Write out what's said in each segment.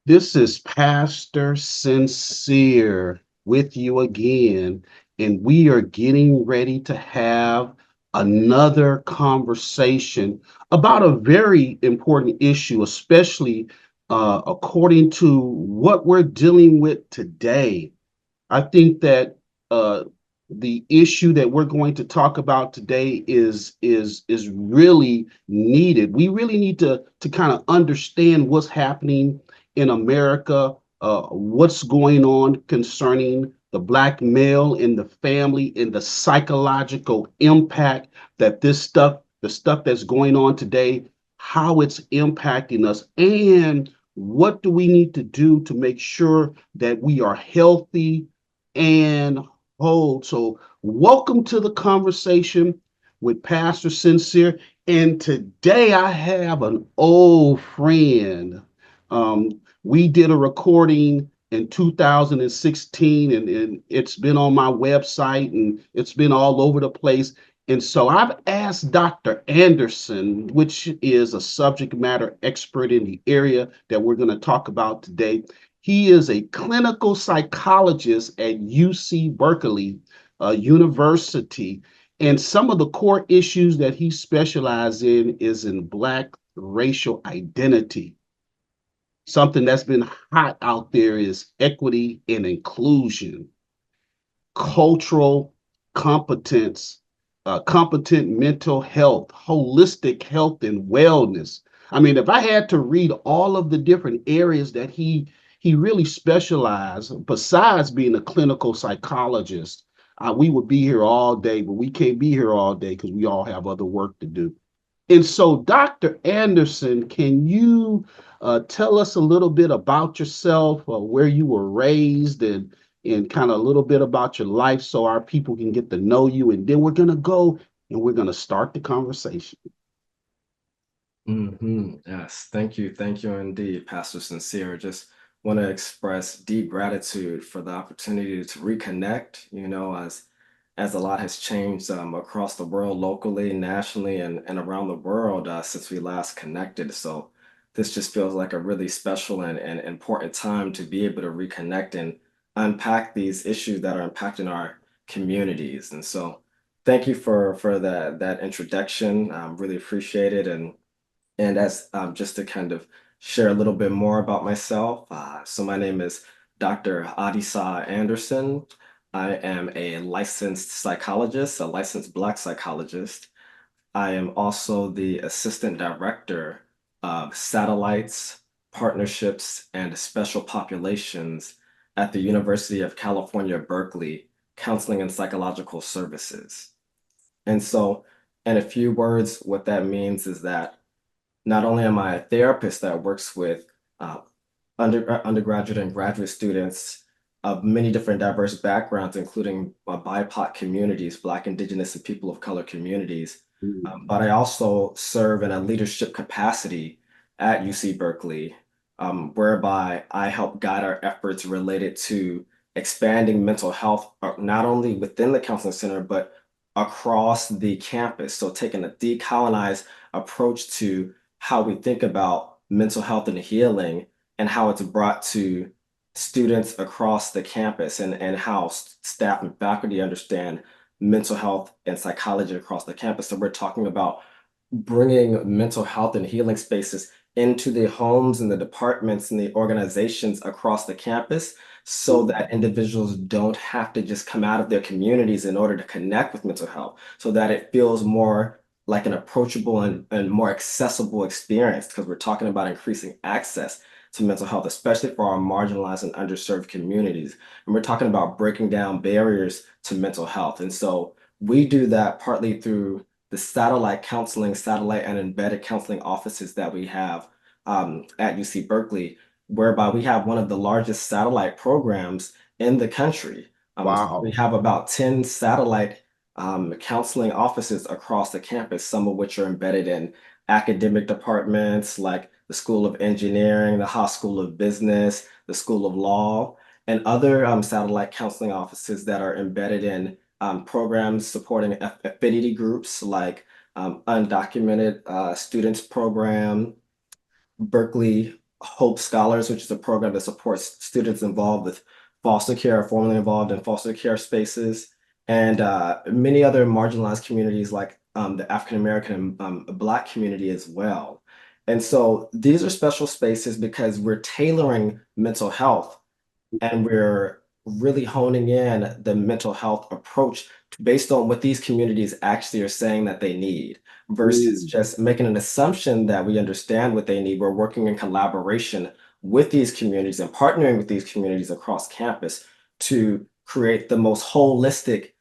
This is Pastor Sincere with you again, and we are getting ready to have another conversation about a very important issue, especially according to what we're dealing with today. I think that uh, the issue that we're going to talk about today is really needed. We really need to kind of understand what's happening in America, what's going on concerning the black male in the family, and the psychological impact that the stuff that's going on today, how it's impacting us, and what do we need to do to make sure that we are healthy and hold. So, welcome to the conversation with Pastor Sincere. And today I have an old friend. We did a recording in 2016, and it's been on my website and it's been all over the place. And so I've asked Dr. Anderson, which is a subject matter expert in the area that we're going to talk about today. He is a clinical psychologist at UC Berkeley University. And some of the core issues that he specializes in is in Black racial identity. Something that's been hot out there is equity and inclusion, cultural competence, competent mental health, holistic health and wellness. I mean, if I had to read all of the different areas that he really specialized, besides being a clinical psychologist, we would be here all day, but we can't be here all day because we all have other work to do. And so, Dr. Anderson, can you tell us a little bit about yourself, where you were raised, and kind of a little bit about your life so our people can get to know you? And then we're going to go and we're going to start the conversation. Yes, thank you indeed, Pastor Sincere. Just want to express deep gratitude for the opportunity to reconnect. As a lot has changed across the world, locally, nationally, and around the world since we last connected. So this just feels like a really special and important time to be able to reconnect and unpack these issues that are impacting our communities. And so, thank you for that introduction. Really appreciate it and as just to kind of share a little bit more about myself, so my name is Dr. Adisa Anderson. I am a licensed psychologist, a licensed Black psychologist. I am also the assistant director of satellites, partnerships, and special populations at the University of California, Berkeley, Counseling and Psychological Services. And so, in a few words, what that means is that not only am I a therapist that works with uh, undergraduate and graduate students of many different diverse backgrounds, including BIPOC communities, Black, Indigenous, and people of color communities, but I also serve in a leadership capacity at UC Berkeley, whereby I help guide our efforts related to expanding mental health, not only within the counseling center, but across the campus. So taking a decolonized approach to how we think about mental health and healing and how it's brought to students across the campus and how staff and faculty understand mental health and psychology across the campus. So we're talking about bringing mental health and healing spaces into the homes and the departments and the organizations across the campus so that individuals don't have to just come out of their communities in order to connect with mental health, so that it feels more like an approachable and more accessible experience, because we're talking about increasing access to mental health, especially for our marginalized and underserved communities. And we're talking about breaking down barriers to mental health. And so we do that partly through the satellite counseling, satellite and embedded counseling offices that we have at UC Berkeley, whereby we have one of the largest satellite programs in the country. We Wow. have about 10 satellite counseling offices across the campus, some of which are embedded in academic departments like the School of Engineering, the Haas School of Business, the School of Law, and other satellite counseling offices that are embedded in programs supporting affinity groups like Undocumented Students Program, Berkeley Hope Scholars, which is a program that supports students involved with foster care, formerly involved in foster care spaces, and many other marginalized communities like the African American and Black community as well. And so these are special spaces because we're tailoring mental health and we're really honing in the mental health approach based on what these communities actually are saying that they need versus Mm, just making an assumption that we understand what they need. We're working in collaboration with these communities and partnering with these communities across campus to create the most holistic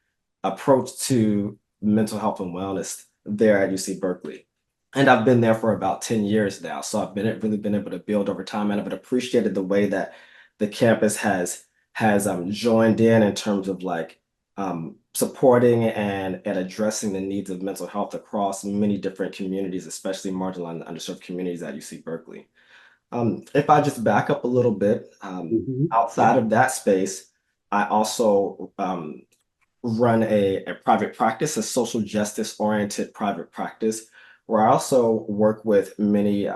approach to mental health and wellness there at UC Berkeley. And I've been there for about 10 years now. So I've really been able to build over time, and I've appreciated the way that the campus has joined in terms of like supporting and addressing the needs of mental health across many different communities, especially marginalized and underserved communities at UC Berkeley. If I just back up a little bit, mhm. Yeah. outside of that space, I also run a private practice, a social justice oriented private practice, where I also work with many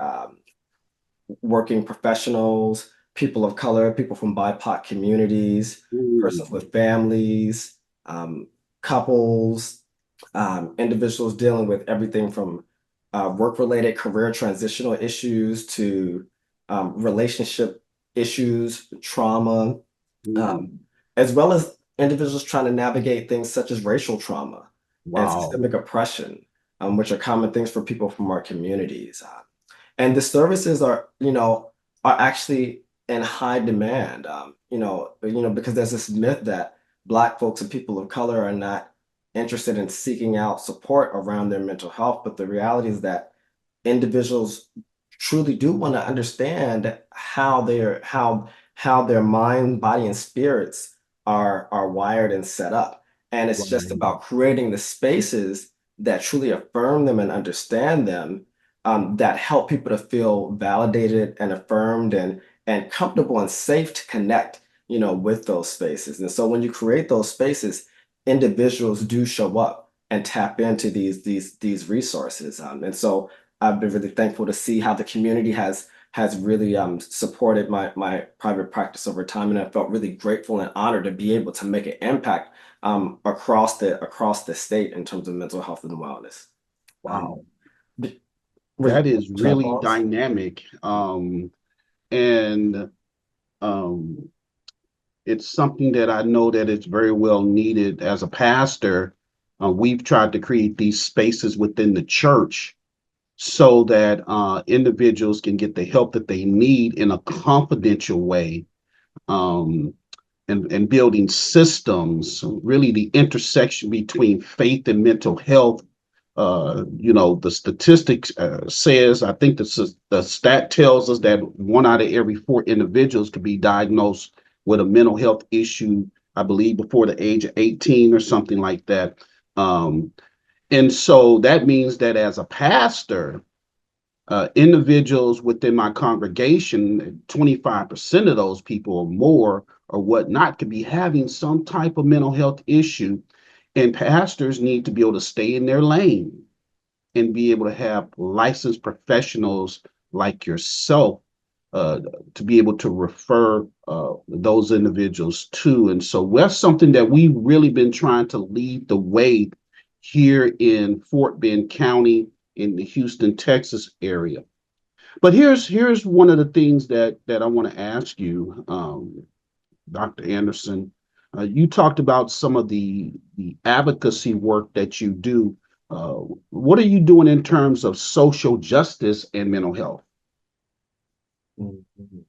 working professionals, people of color, people from BIPOC communities, Mm, persons with families, couples, individuals dealing with everything from work-related career transitional issues to relationship issues, trauma, mm. um, as well as individuals trying to navigate things such as racial trauma and Wow. systemic oppression, which are common things for people from our communities. And the services are, are actually in high demand. Because there's this myth that Black folks and people of color are not interested in seeking out support around their mental health, but the reality is that individuals truly do want to understand how their mind, body, and spirits are wired and set up. And it's just Right. about creating the spaces that truly affirm them and understand them, that help people to feel validated and affirmed and comfortable and safe to connect, with those spaces. And so when you create those spaces, individuals do show up and tap into these resources. And so I've been really thankful to see how the community has really supported my private practice over time, and I felt really grateful and honored to be able to make an impact across the state in terms of mental health and wellness. Um, Wow. were you That is trying to really pause? dynamic. And um, it's something that I know that it's very well needed as a pastor. We've tried to create these spaces within the church so that individuals can get the help that they need in a confidential way. Um, and building systems, really the intersection between faith and mental health. The statistics says, I think the stat tells us that 1 out of every 4 individuals could be diagnosed with a mental health issue, I believe, before the age of 18 or something like that. Um, and so that means that as a pastor, individuals within my congregation, 25% of those people or more or whatnot could be having some type of mental health issue. And pastors need to be able to stay in their lane and be able to have licensed professionals like yourself uh, to be able to refer those individuals to. And so that's something that we've really been trying to lead the way here in Fort Bend County in the Houston, Texas area. But here's one of the things that I want to ask you, Dr. Anderson. You talked about some of the advocacy work that you do. Uh, what are you doing in terms of social justice and mental health? Mhm.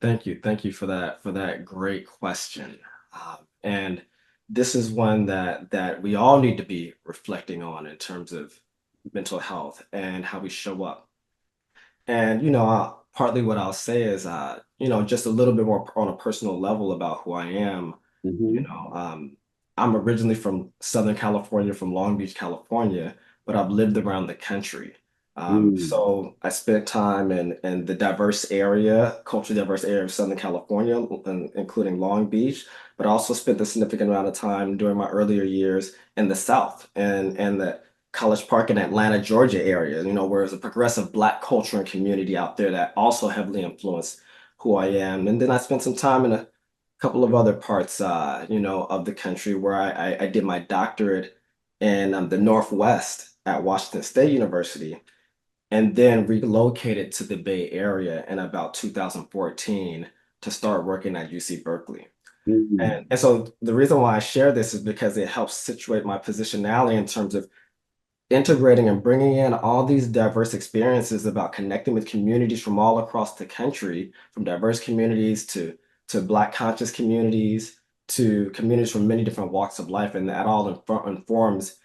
Thank you for that great question. And this is one that we all need to be reflecting on in terms of mental health and how we show up. And partly what I'll say is, just a little bit more on a personal level about who I am. You Mm-hmm. know, um, I'm originally from Southern California, from Long Beach, California, but I've lived around the country. Mm, So I spent time in the diverse area, culturally diverse area of Southern California, including Long Beach, but I also spent a significant amount of time during my earlier years in the South and the College Park in Atlanta, Georgia area, where there's a progressive Black culture and community out there that also heavily influenced who I am. And then I spent some time in a couple of other parts, of the country where I did my doctorate in the Northwest at Washington State University, and then relocated to the Bay Area in about 2014 to start working at UC Berkeley. Mm, And so the reason why I share this is because it helps situate my positionality in terms of integrating and bringing in all these diverse experiences about connecting with communities from all across the country, from diverse communities to Black conscious communities to communities from many different walks of life, and that all informs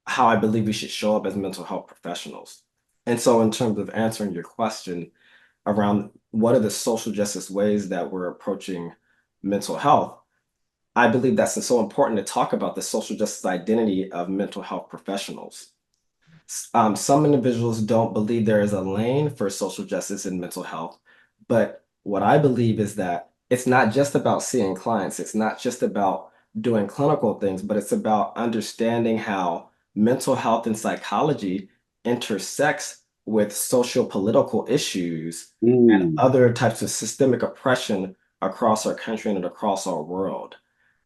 how I believe we should show up as mental health professionals. And so, in terms of answering your question around what are the social justice ways that we're approaching mental health, I believe that's so important to talk about the social justice identity of mental health professionals. Some individuals don't believe there is a lane for social justice in mental health, but what I believe is that it's not just about seeing clients, it's not just about doing clinical things, but it's about understanding how mental health and psychology intersects with social political issues and mm, other types of systemic oppression across our country and across our world.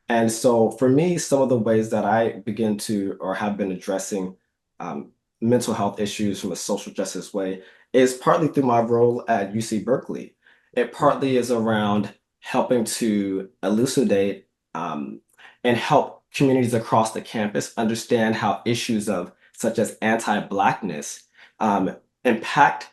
And so for me, some of the ways that I begin to or have been addressing um, mental health issues from a social justice way is partly through my role at UC Berkeley. It partly is around helping to elucidate and help communities across the campus understand how issues of such as anti-Blackness um, impact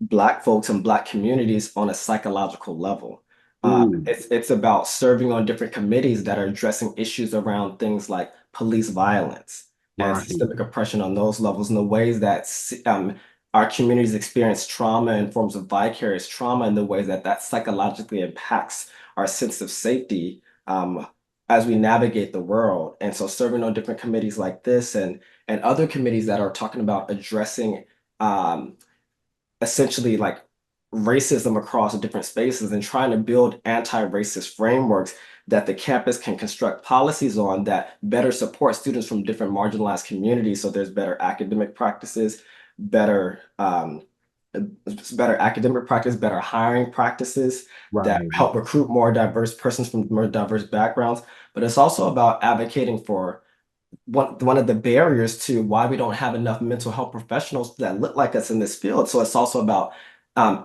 Black folks and Black communities on a psychological level. mm, It's about serving on different committees that are addressing issues around things like police violence and right, systemic oppression on those levels, and the ways that our communities experience trauma in forms of vicarious trauma, and the ways that that psychologically impacts our sense of safety as we navigate the world. And so, serving on different committees like this and other committees that are talking about addressing. Essentially like racism across different spaces and trying to build anti-racist frameworks that the campus can construct policies on that better support students from different marginalized communities, so there's better academic practices, better better academic practice, better hiring practices that right, help recruit more diverse persons from more diverse backgrounds. But it's also about advocating for one of the barriers to why we don't have enough mental health professionals that look like us in this field. So it's also about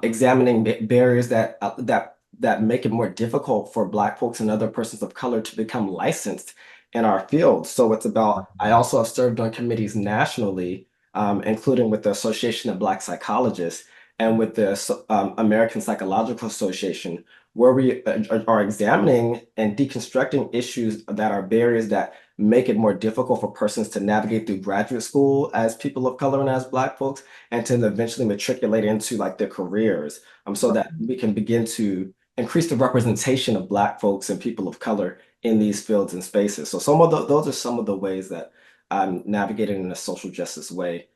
examining barriers that make it more difficult for Black folks and other persons of color to become licensed in our field. So it's about, I also have served on committees nationally, including with the Association of Black Psychologists and with the American Psychological Association, where we are examining and deconstructing issues that are barriers that make it more difficult for persons to navigate through graduate school as people of color and as Black folks, and to eventually matriculate into like their careers, so that we can begin to increase the representation of Black folks and people of color in these fields and spaces. So those are some of the ways that I'm navigating in a social justice way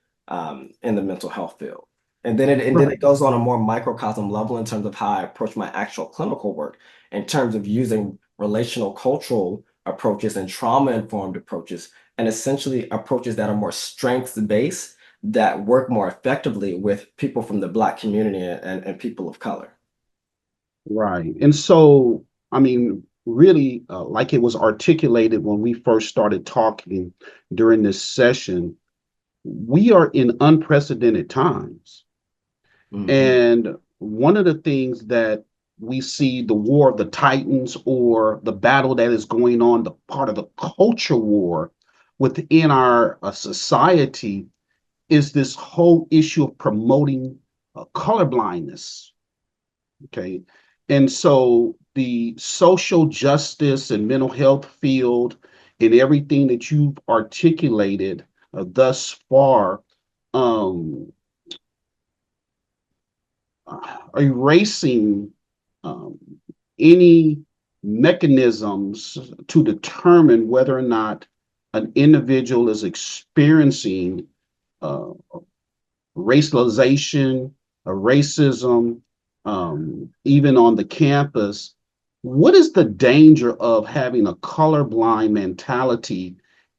in the mental health field. And then it right. goes on a more microcosm level in terms of how I approach my actual clinical work, in terms of using relational cultural approaches and trauma-informed approaches, and essentially approaches that are more strengths-based that work more effectively with people from the Black community and people of color. Right. And so, I mean, really, like it was articulated when we first started talking during this session, we are in unprecedented times. Mhm. And one of the things that we see the war of the Titans or the battle that is going on, the part of the culture war within our society is this whole issue of promoting colorblindness. Okay. And so the social justice and mental health field and everything that you've articulated thus far um, erasing um, any mechanisms to determine whether or not an individual is experiencing uh, racialization, racism, even on the campus. What is the danger of having a colorblind mentality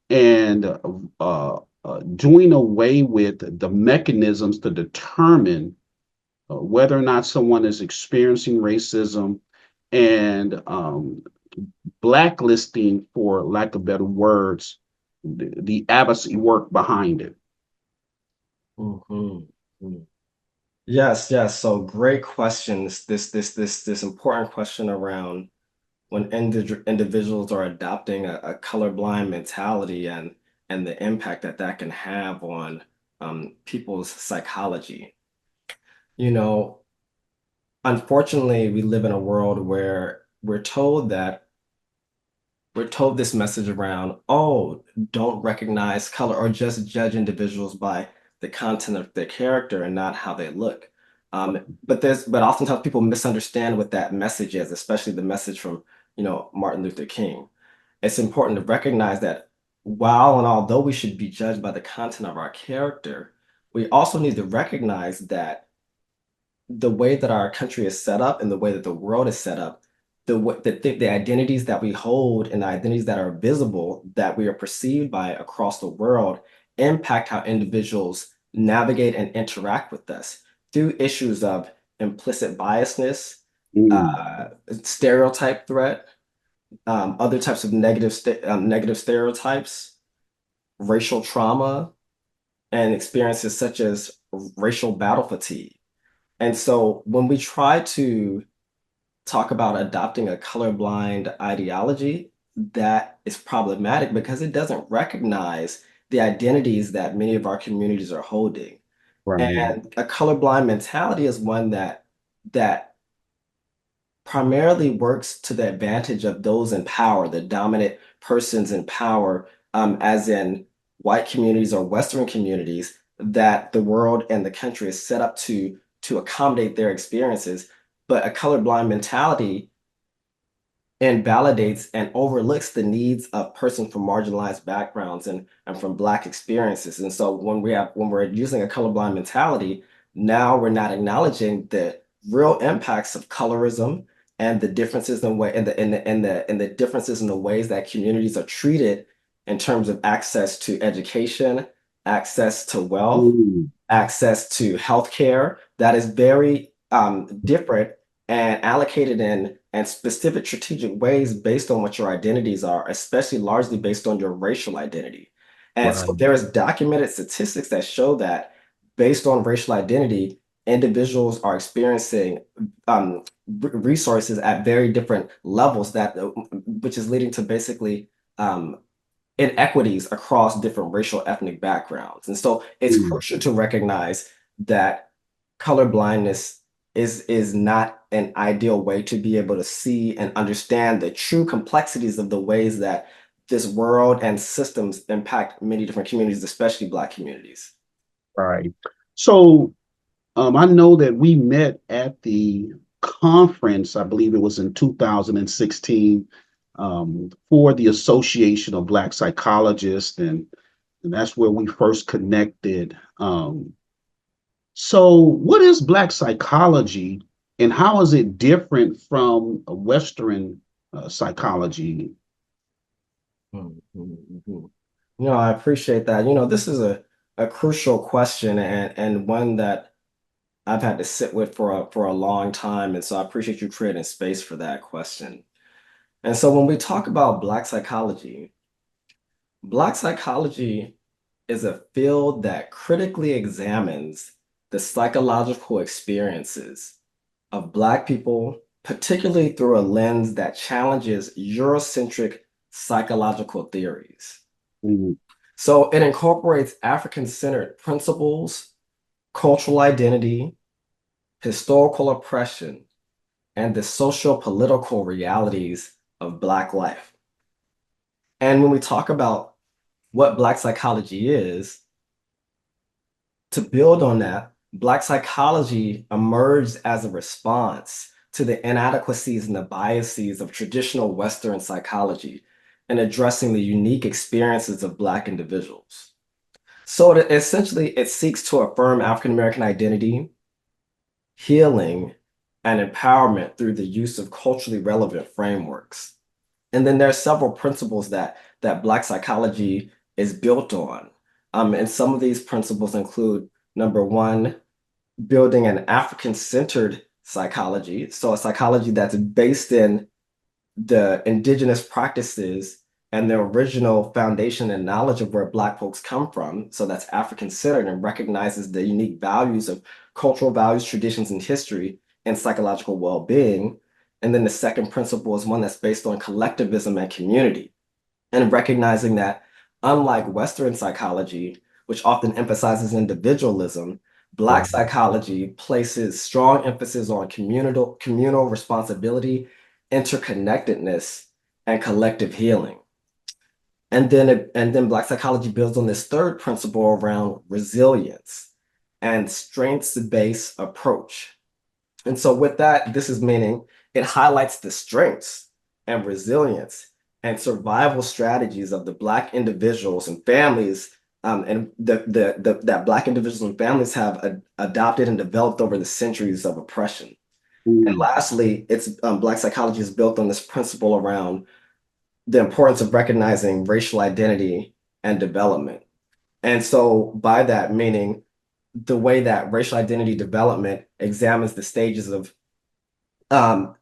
and doing away with the mechanisms to determine whether or not someone is experiencing racism and blacklisting, for lack of better words, the advocacy work behind it. Mhm. Mm. Yes, yes. So great questions. This important question around when individuals are adopting a colorblind mentality and the impact that that can have on people's psychology. You know, unfortunately, we live in a world where we're told this message around, oh, don't recognize color or just judge individuals by the content of their character and not how they look. But oftentimes people misunderstand what that message is, especially the message from, Martin Luther King. It's important to recognize that while and although we should be judged by the content of our character, we also need to recognize that the way that our country is set up and the way that the world is set up, the identities that we hold and the identities that are visible that we are perceived by across the world impact how individuals navigate and interact with us through issues of implicit biasness, Mm, uh, stereotype threat, other types of negative stereotypes, racial trauma, and experiences such as racial battle fatigue. And so when we try to talk about adopting a colorblind ideology, that is problematic because it doesn't recognize the identities that many of our communities are holding. right. And a colorblind mentality is one that primarily works to the advantage of those in power, the dominant persons in power, as in white communities or Western communities, that the world and the country is set up to accommodate their experiences. But a colorblind mentality invalidates and overlooks the needs of persons from marginalized backgrounds and from Black experiences. And so when we're using a colorblind mentality, now we're not acknowledging the real impacts of colorism and the differences in way and the differences in the ways that communities are treated in terms of access to education, access to wealth, Mm, access to healthcare that is very different and allocated in and specific strategic ways based on what your identities are, especially largely based on your racial identity. And so right. there is documented statistics that show that based on racial identity, individuals are experiencing resources at very different levels which is leading to basically um, inequities across different racial ethnic backgrounds. And so it's Mm, crucial to recognize that color blindness is not an ideal way to be able to see and understand the true complexities of the ways that this world and systems impact many different communities, especially Black communities. right. So I know that we met at the conference, I believe it was in 2016, for the Association of Black Psychologists, and that's where we first connected. So, what is Black psychology, and how is it different from a Western psychology? Mhm, mhm. I appreciate that. This is a crucial question and one that I've had to sit with for a long time. And so I appreciate you creating space for that question. And so when we talk about Black psychology is a field that critically examines the psychological experiences of Black people, particularly through a lens that challenges Eurocentric psychological theories. Mm, So it incorporates African-centered principles, cultural identity, historical oppression, and the socio-political realities of Black life. And when we talk about what Black psychology is, to build on that, Black psychology emerged as a response to the inadequacies and the biases of traditional Western psychology in addressing the unique experiences of Black individuals. So essentially, it seeks to affirm African American identity, healing, and empowerment through the use of culturally relevant frameworks. And then there are several principles that Black psychology is built on. And some of these principles include number one, building an African-centered psychology. So a psychology that's based in the indigenous practices and the original foundation and knowledge of where Black folks come from. So that's African centered and recognizes the unique values of cultural values, traditions, and history and psychological well being. And then the second principle is one that's based on collectivism and community and recognizing that, unlike Western psychology, which often emphasizes individualism, Black Right. psychology places strong emphasis on communal responsibility, interconnectedness, and collective healing. And then Black psychology builds on this third principle around resilience and strengths-based approach. And so, with that, this is meaning it highlights the strengths and resilience and survival strategies of the Black individuals and families, and that Black individuals and families have adopted and developed over the centuries of oppression. And Mm, lastly, it's Black psychology is built on this principle around the importance of recognizing racial identity and development. And so, by that meaning, the way that racial identity development examines the stages um,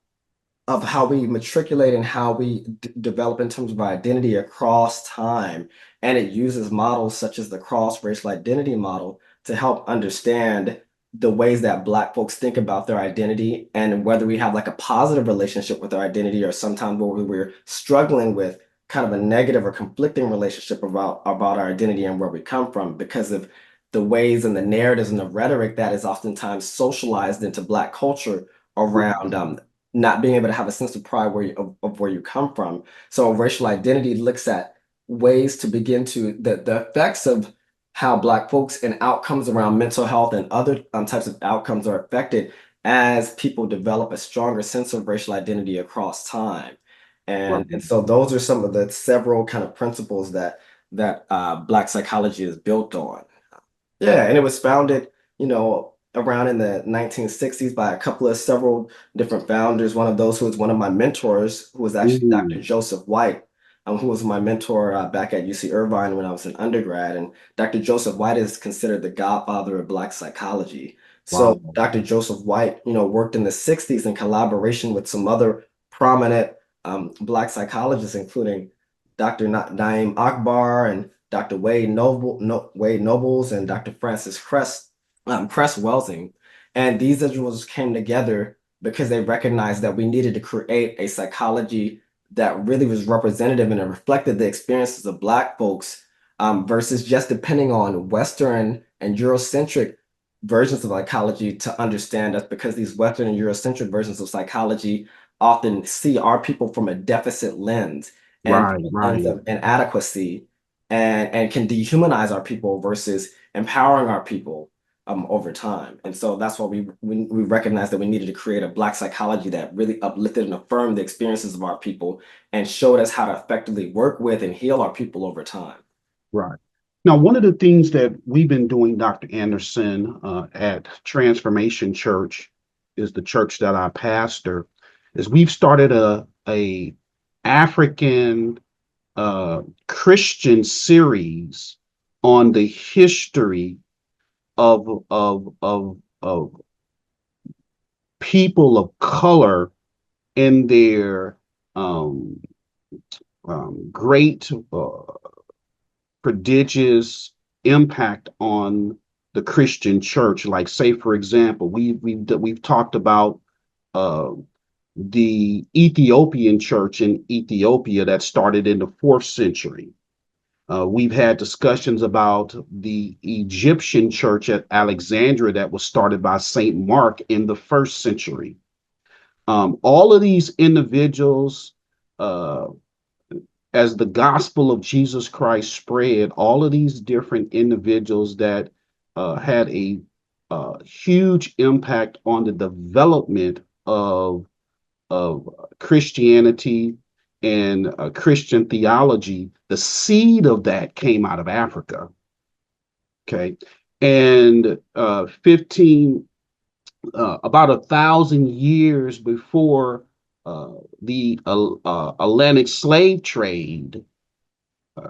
of how we matriculate and how we develop in terms of identity across time. And it uses models such as the cross racial identity model to help understand the ways that Black folks think about their identity and whether we have like a positive relationship with our identity or sometimes where we're struggling with kind of a negative or conflicting relationship about our identity and where we come from because of the ways and the narratives and the rhetoric that is oftentimes socialized into Black culture around not being able to have a sense of pride of where you come from. So racial identity looks at ways to begin to the effects of how Black folks and outcomes around mental health and other types of outcomes are affected as people develop a stronger sense of racial identity across time. right. And so those are some of the several kind of principles that Black psychology is built on. Yeah, and it was founded, around in the 1960s by a couple of several different founders. One of those who was one of my mentors, who was actually Dr. Mm, Joseph White, who was my mentor back at UC Irvine when I was an undergrad. And Dr. Joseph White is considered the godfather of Black psychology. So wow. Dr. Joseph White, worked in the 60s in collaboration with some other prominent Black psychologists, including Dr. Naim Akbar and Dr. Wade Nobles and Dr. Francis Cress Welsing. And these individuals came together because they recognized that we needed to create a psychology that really was representative and it reflected the experiences of Black folks versus just depending on Western and Eurocentric versions of psychology to understand us because these Western and Eurocentric versions of psychology often see our people from a deficit lens and Right, from a lens right, of inadequacy and can dehumanize our people versus empowering our people over time. And so that's why we recognized that we needed to create a Black psychology that really uplifted and affirmed the experiences of our people and showed us how to effectively work with and heal our people over time. right. Now, one of the things that we've been doing, Dr. Anderson, at Transformation Church, is the church that I pastor, is we've started a African Christian series on the history of people of color and their um, great prodigious impact on the Christian church. Like, say, for example, we've talked about uh, the Ethiopian church in Ethiopia that started in the fourth century. We've had discussions about the Egyptian church at Alexandria that was started by Saint Mark in the first century. All of these individuals, uh, as the gospel of Jesus Christ spread, all of these different individuals that had a huge impact on the development of Christianity and Christian theology, the seed of that came out of Africa. Okay. And 15, about 1,000 years before the Atlantic slave trade,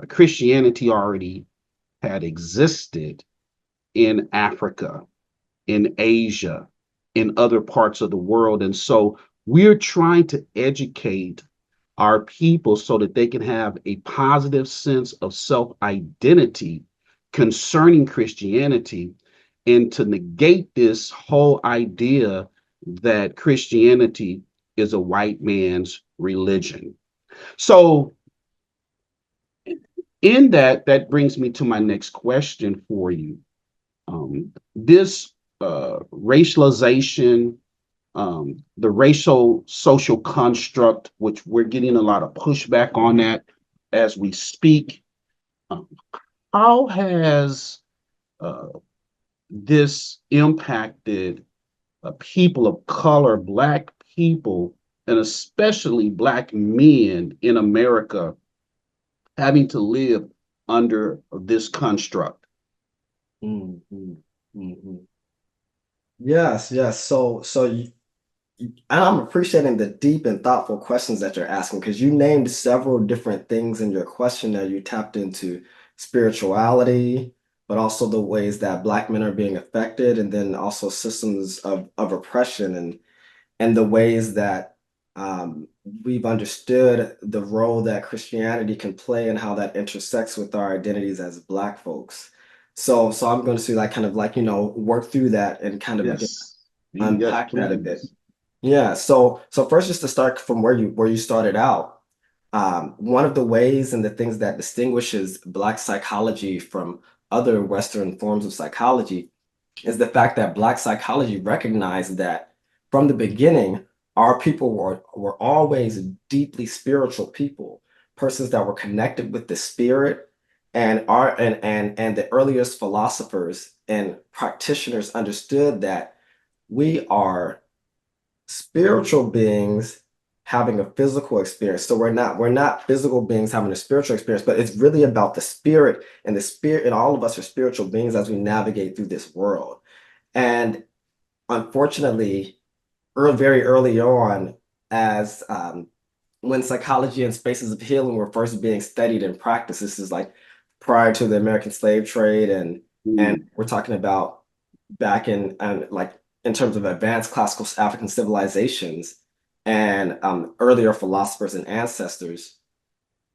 Christianity already had existed in Africa, in Asia, in other parts of the world. And so we're trying to educate our people so that they can have a positive sense of self identity concerning Christianity and to negate this whole idea that Christianity is a white man's religion. So, in that, that brings me to my next question for you. This racialization, the racial social construct, which we're getting a lot of pushback on that as we speak. Um, how has uh, this impacted people of color, Black people, and especially Black men in America having to live under this construct? Mhm, mhm. Yes, yes. And I'm appreciating the deep and thoughtful questions that you're asking because you named several different things in your question there. You tapped into spirituality, but also the ways that Black men are being affected, and then also systems of oppression and the ways that um, we've understood the role that Christianity can play and how that intersects with our identities as Black folks. So I'm going to like kind of like, work through that and kind of begin to Yes. Yes, unpack that a bit. please. Yeah, so first just to start from where you started out, one of the ways and the things that distinguishes Black psychology from other Western forms of psychology is the fact that Black psychology recognized that from the beginning, our people were always deeply spiritual people, persons that were connected with the spirit, and the earliest philosophers and practitioners understood that we are spiritual beings having a physical experience. So we're not physical beings having a spiritual experience, but it's really about the spirit, and all of us are spiritual beings as we navigate through this world. And unfortunately, very early on, as when psychology and spaces of healing were first being studied and practiced, this is like prior to the American slave trade, and Mm, we're talking about back in like in terms of advanced classical African civilizations and earlier philosophers and ancestors,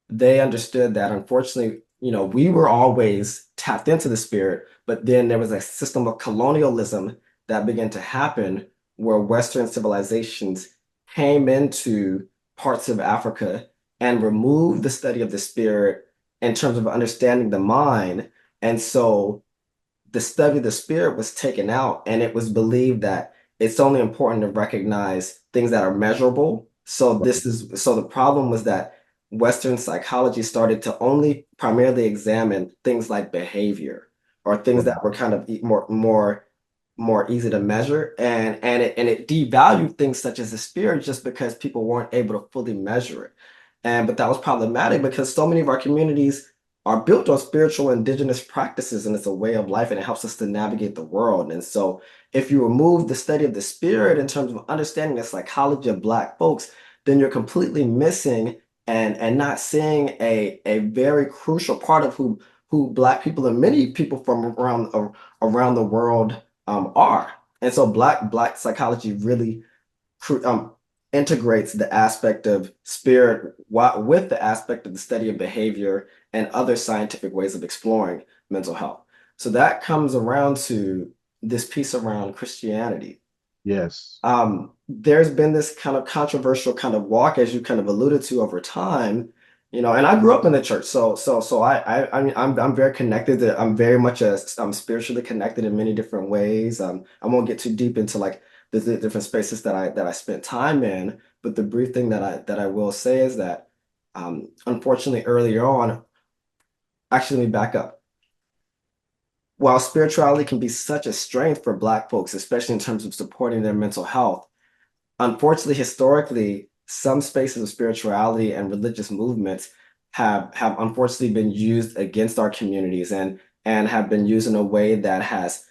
they understood that unfortunately, we were always tapped into the spirit, but then there was a system of colonialism that began to happen where Western civilizations came into parts of Africa and removed the study of the spirit in terms of understanding the mind. And so the study of the spirit was taken out, and it was believed that it's only important to recognize things that are measurable. So the problem was that Western psychology started to only primarily examine things like behavior or things right, that were kind of more easy to measure, and it devalued things such as the spirit just because people weren't able to fully measure it. But that was problematic because so many of our communities are built on spiritual indigenous practices, and it's a way of life, and it helps us to navigate the world. And so if you remove the study of the spirit in terms of understanding the psychology of Black folks, then you're completely missing and not seeing a very crucial part of who Black people and many people from around the world are. And so Black psychology really um, integrates the aspect of spirit with the aspect of the study of behavior and other scientific ways of exploring mental health. So that comes around to this piece around Christianity. yes. There's been this kind of controversial kind of walk, as you kind of alluded to over time, and I grew up in the church, I mean, I'm very connected. I'm very much I'm spiritually connected in many different ways. I won't get too deep into like the different spaces that I spent time in, but the brief thing that I will say is that, unfortunately, earlier on, actually, let me back up. While spirituality can be such a strength for Black folks, especially in terms of supporting their mental health, unfortunately, historically, some spaces of spirituality and religious movements have unfortunately been used against our communities and have been used in a way that has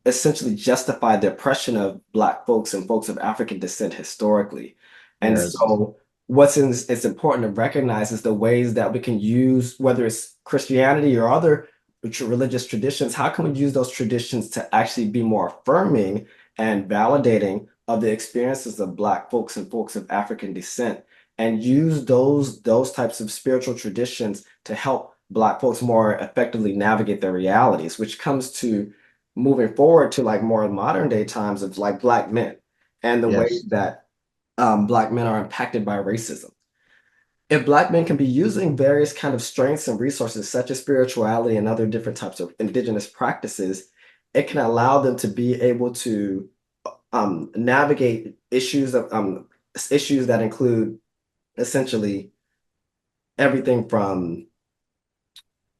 essentially justified the oppression of Black folks and folks of African descent historically. And Yes. so, it's important to recognize is the ways that we can use, whether it's Christianity or other religious traditions, how can we use those traditions to actually be more affirming and validating of the experiences of Black folks and folks of African descent, and use those types of spiritual traditions to help Black folks more effectively navigate their realities, which comes to moving forward to like more modern day times of like Black men and the ways Yes. that Black men are impacted by racism. If Black men can be using various kind of strengths and resources such as spirituality and other different types of indigenous practices, it can allow them to be able to navigate issues that include essentially everything from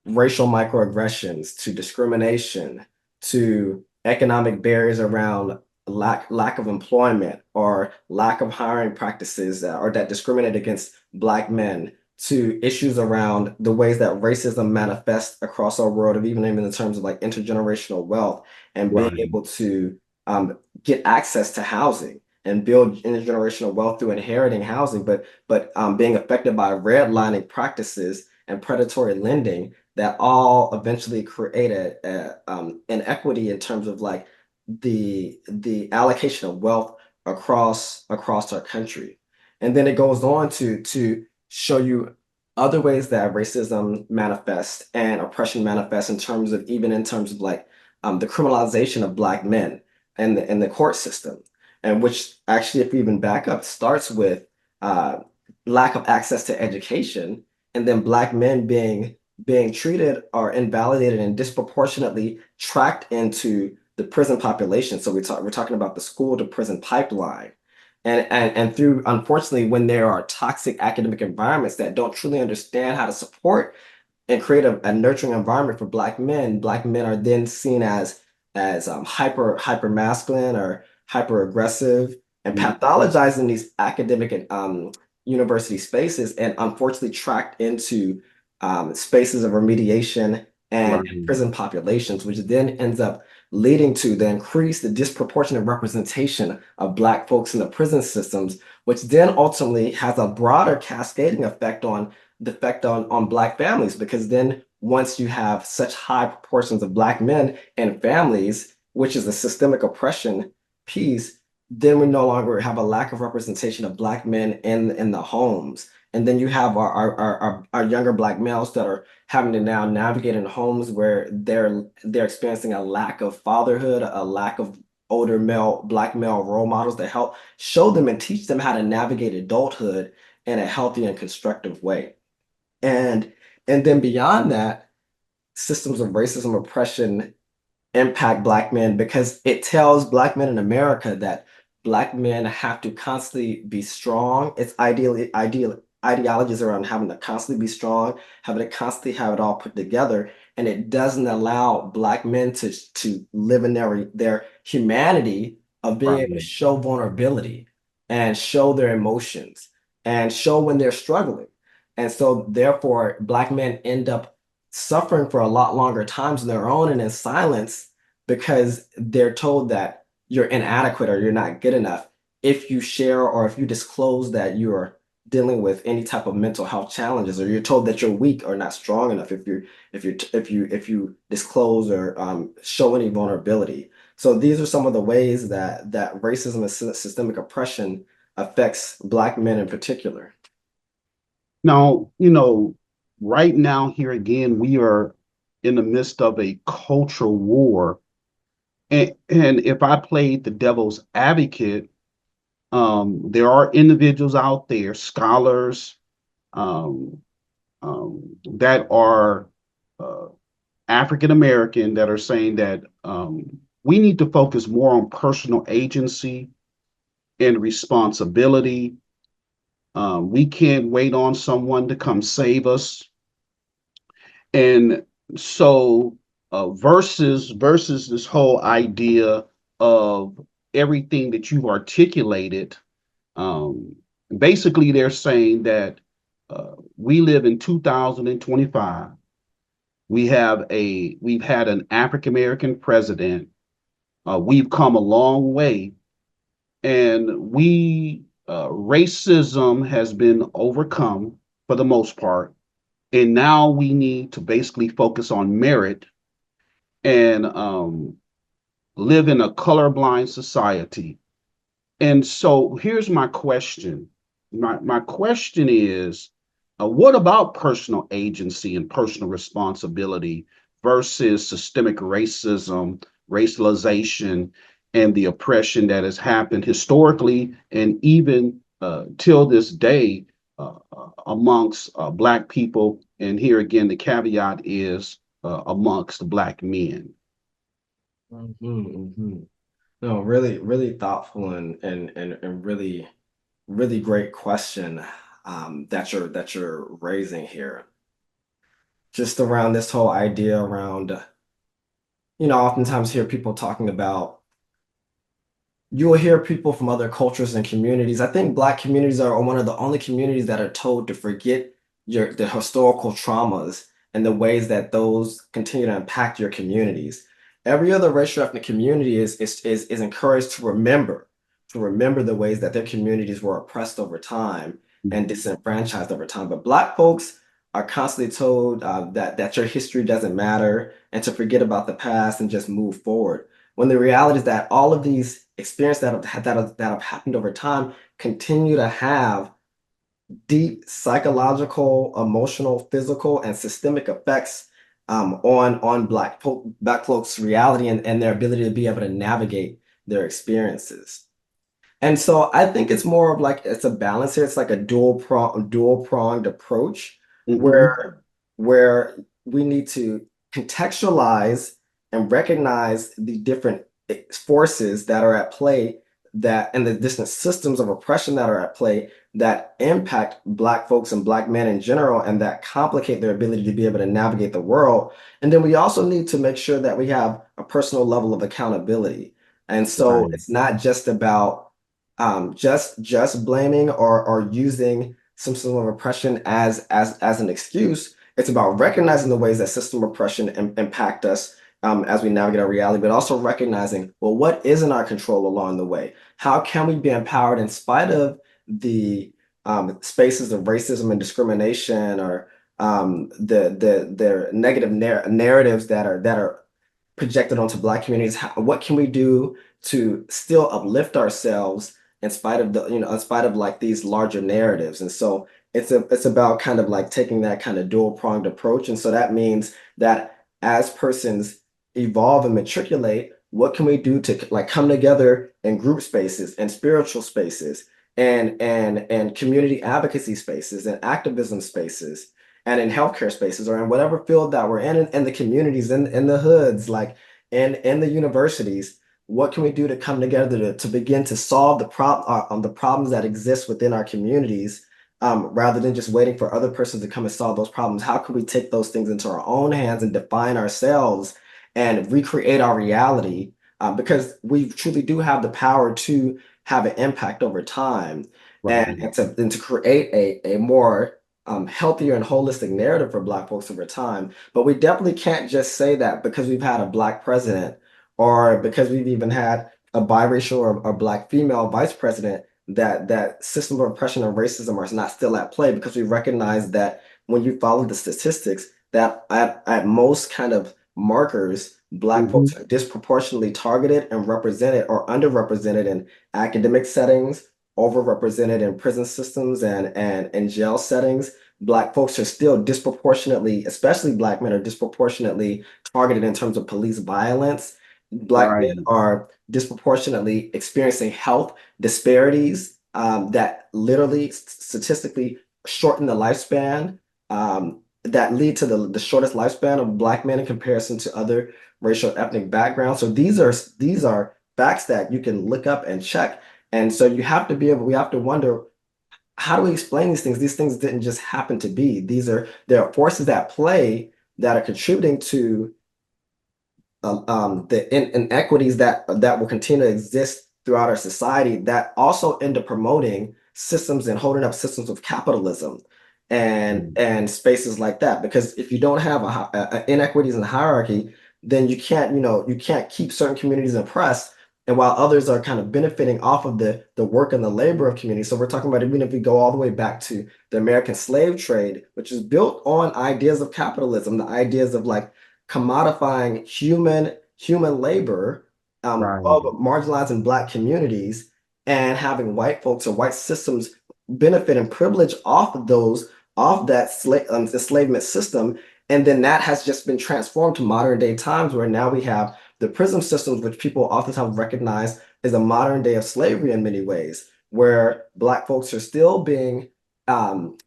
racial microaggressions to discrimination to economic barriers around lack of employment or lack of hiring practices or that discriminate against Black men to issues around the ways that racism manifests across our world, of even in terms of like intergenerational wealth and being Right. able to get access to housing and build intergenerational wealth through inheriting housing, but being affected by redlining practices and predatory lending that all eventually create inequity in terms of like the allocation of wealth across our country. And then it goes on to show you other ways that racism manifests and oppression manifests in terms of even in terms of like the criminalization of Black men and the court system, and which actually, if we even back up, starts with uh, lack of access to education, and then Black men being treated or invalidated and disproportionately tracked into the prison population. So we're talking about the school to prison pipeline. And through, unfortunately, when there are toxic academic environments that don't truly understand how to support and create a nurturing environment for Black men are then seen as hyper masculine or hyper aggressive and Mm. pathologized in these academic and university spaces, and unfortunately tracked into spaces of remediation and Right. prison populations, which then ends up leading to the disproportionate representation of Black folks in the prison systems, which then ultimately has a broader cascading effect on on Black families, because then once you have such high proportions of Black men in families, which is a systemic oppression piece, then we no longer have a lack of representation of Black men in the homes. And then you have our younger Black males that are having to now navigate in homes where they're experiencing a lack of fatherhood, a lack of older male, Black male role models that help show them and teach them how to navigate adulthood in a healthy and constructive way. And and then beyond that, systems of racism oppression impact Black men because it tells Black men in America that Black men have to constantly be strong. It's ideologies around having to constantly be strong, having to constantly have it all put together, and it doesn't allow Black men to live in their humanity of being able to Right. show vulnerability and show their emotions and show when they're struggling. And so therefore, Black men end up suffering for a lot longer times on their own and in silence because they're told that you're inadequate or you're not good enough if you share or if you disclose that you're dealing with any type of mental health challenges, or you're told that you're weak or not strong enough if you disclose or show any vulnerability. So these are some of the ways that racism and systemic oppression affects Black men in particular. Now, right now, here again, we are in the midst of a cultural war. And if I played the devil's advocate, there are individuals out there, scholars, um, that are uh, African American, that are saying that we need to focus more on personal agency and responsibility. We can't wait on someone to come save us. And so, versus this whole idea of everything that you've articulated, um, basically they're saying that we live in 2025. We've had an African American president. We've come a long way, and we racism has been overcome for the most part. And now we need to basically focus on merit and live in a colorblind society. And so here's my question. My question is, what about personal agency and personal responsibility versus systemic racism, racialization, and the oppression that has happened historically and even till this day amongst Black people? And here again, the caveat is amongst Black men. Mhm. No, really, really thoughtful and really, really great question that you're raising here. Just around this whole idea around, oftentimes hear people talking about you will hear people from other cultures and communities. I think Black communities are one of the only communities that are told to forget the historical traumas and the ways that those continue to impact your communities. Every other racial ethnic community is encouraged to remember the ways that their communities were oppressed over time and disenfranchised over time. But Black folks are constantly told that your history doesn't matter and to forget about the past and just move forward when the reality is that all of these experiences that have happened over time continue to have deep psychological, emotional, physical, and systemic effects on Black folks' reality and their ability to be able to navigate their experiences. And so I think it's more of like it's a balance here. It's like a dual pronged approach Mm-hmm. where we need to contextualize and recognize the different forces that are at play that and the different systems of oppression that are at play that impact Black folks and Black men in general and that complicate their ability to be able to navigate the world. And then we also need to make sure that we have a personal level of accountability. And so Right. it's not just about just blaming or using some sort of oppression as an excuse. It's about recognizing the ways that system oppression impact us as we navigate our reality, but also recognizing, well, what is in our control along the way? How can we be empowered in spite of the spaces of racism and discrimination or the negative narratives that are projected onto Black communities? What can we do to still uplift ourselves in spite of in spite of like these larger narratives? And so it's about kind of like taking that kind of dual pronged approach. And so that means that as persons evolve and matriculate, what can we do to like come together in group spaces and spiritual spaces and community advocacy spaces and activism spaces and in healthcare spaces or in whatever field that we're in the communities, in the hoods, like in the universities, what can we do to come together to begin to solve the problems that exist within our communities, rather than just waiting for other persons to come and solve those problems? How can we take those things into our own hands and define ourselves and recreate our reality? Because we truly do have the power to have an impact over time Right. and to create a more healthier and holistic narrative for Black folks over time. But we definitely can't just say that because we've had a Black president or because we've even had a biracial or Black female vice president that system of oppression and racism are not still at play, because we recognize that when you follow the statistics, that at most kind of markers, Black Mm-hmm. folks are disproportionately targeted and represented or underrepresented in academic settings, overrepresented in prison systems and jail settings. Black folks are still disproportionately, especially Black men, are disproportionately targeted in terms of police violence. Black men Right. are disproportionately experiencing health disparities that literally statistically shorten the lifespan, that lead to the shortest lifespan of Black men in comparison to other racial ethnic backgrounds. So these are facts that you can look up and check. And so we have to wonder, how do we explain these things? These things didn't just happen to be. There are forces at play that are contributing to the inequities that will continue to exist throughout our society, that also end up promoting systems and holding up systems of capitalism and spaces like that. Because if you don't have inequities in the hierarchy, then you can't keep certain communities oppressed and while others are kind of benefiting off of the work and the labor of community. So we're talking about, even if we go all the way back to the American slave trade, which is built on ideas of capitalism, the ideas of like commodifying human labor, of Right. marginalizing Black communities, and having white folks or white systems benefit and privilege off of those, off that enslavement system. And then that has just been transformed to modern day times, where now we have the prison systems, which people oftentimes recognize as a modern day of slavery in many ways, where Black folks are still being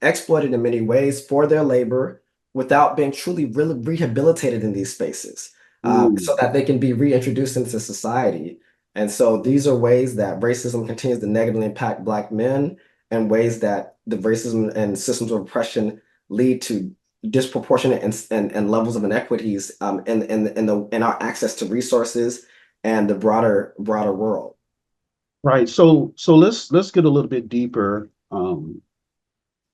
exploited in many ways for their labor without being truly really rehabilitated in these spaces, so Mm. that they can be reintroduced into society. And so these are ways that racism continues to negatively impact Black men, and ways that the racism and systems of oppression lead to disproportionate and levels of inequities, in our access to resources and the broader world. Right. So let's get a little bit deeper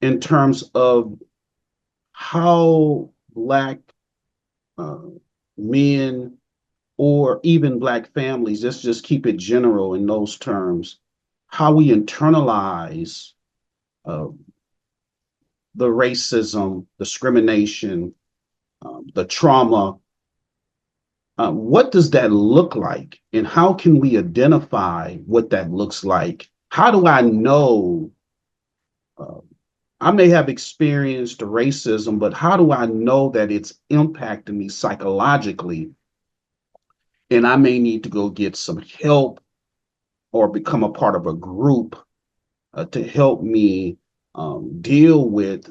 in terms of how Black uh, men or even Black families, let's just keep it general in those terms, how we internalize uh, the racism, discrimination, the trauma. What does that look like? And how can we identify what that looks like? How do I know? Uh, I may have experienced racism, but how do I know that it's impacting me psychologically? And I may need to go get some help or become a part of a group to help me deal with